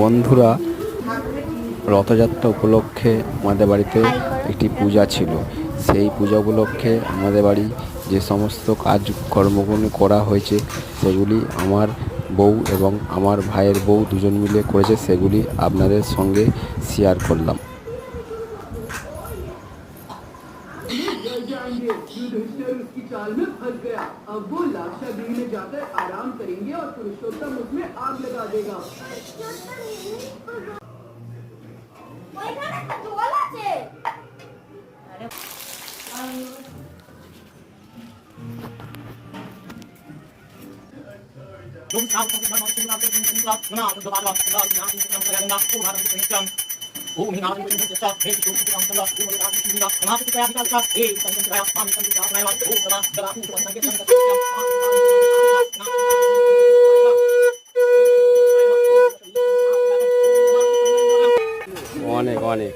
বন্ধুরা, রথযাত্রা উপলক্ষে আমাদের বাড়িতে একটি পূজা ছিল। সেই পূজা উপলক্ষে আমাদের বাড়ি যে সমস্ত কাজকর্মগুলো করা হয়েছে সেগুলি আমার বউ এবং আমার ভাইয়ের বউ দুজন মিলে করেছে, সেগুলি আপনাদের সঙ্গে শেয়ার করলাম। युधिष्ठिर उसकी चाल में फंस गया। अब वो लाक्षागृह में जाकर आराम करेंगे और पुरुषोत्तम उसमें आग लगा देगा। অনেক অনেক